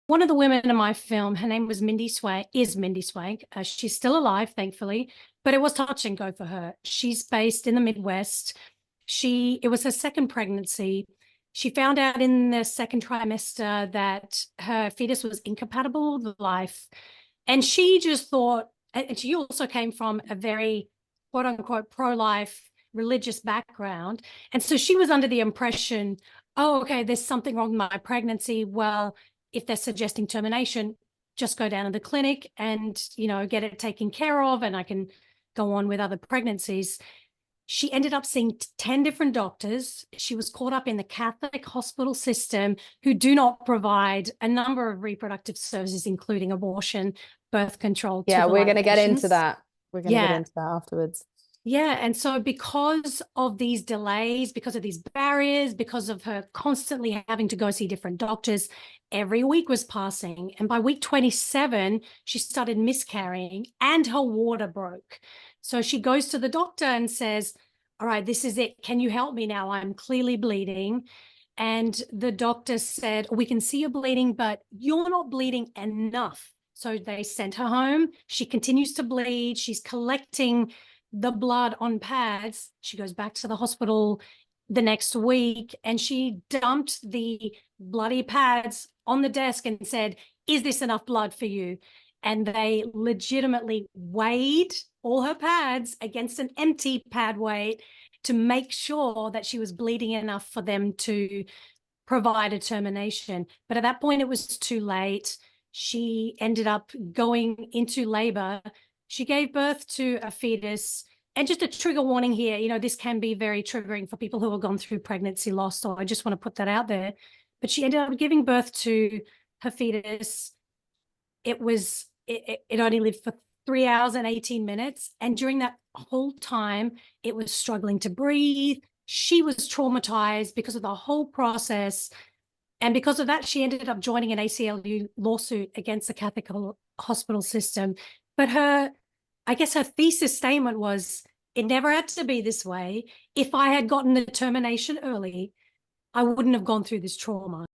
One of the women in my film, her name was Mindy Swank, is Mindy Swank. She's still alive, thankfully, but it was touch and go for her. She's based in the Midwest. It was her second pregnancy. She found out in the second trimester that her fetus was incompatible with life. And she just thought, and she also came from a very quote unquote pro-life religious background. And so she was under the impression, oh, okay, there's something wrong with my pregnancy. Well, if they're suggesting termination, just go down to the clinic and, get it taken care of, and I can go on with other pregnancies. She ended up seeing 10 different doctors. She was caught up in the Catholic hospital system, who do not provide a number of reproductive services, including abortion, birth control. Yeah, to the we're going to get into patients. that. We're going to get Yeah. into that afterwards. Yeah. And so because of these delays, because of these barriers, because of her constantly having to go see different doctors, every week was passing. And by week 27, she started miscarrying and her water broke. So she goes to the doctor and says, all right, this is it. Can you help me now? I'm clearly bleeding. And the doctor said, we can see you're bleeding, but you're not bleeding enough. So they sent her home. She continues to bleed. She's collecting the blood on pads. She goes back to the hospital the next week, and she dumped the bloody pads on the desk and said, is this enough blood for you? And they legitimately weighed all her pads against an empty pad weight to make sure that she was bleeding enough for them to provide a termination. But at that point, it was too late. She ended up going into labor. She gave birth to a fetus. And just a trigger warning here, this can be very triggering for people who have gone through pregnancy loss. So I just want to put that out there. But she ended up giving birth to her fetus. It only lived for 3 hours and 18 minutes. And during that whole time, it was struggling to breathe. She was traumatized because of the whole process. And because of that, she ended up joining an ACLU lawsuit against the Catholic hospital system. But I guess her thesis statement was, it never had to be this way. If I had gotten the termination early, I wouldn't have gone through this trauma.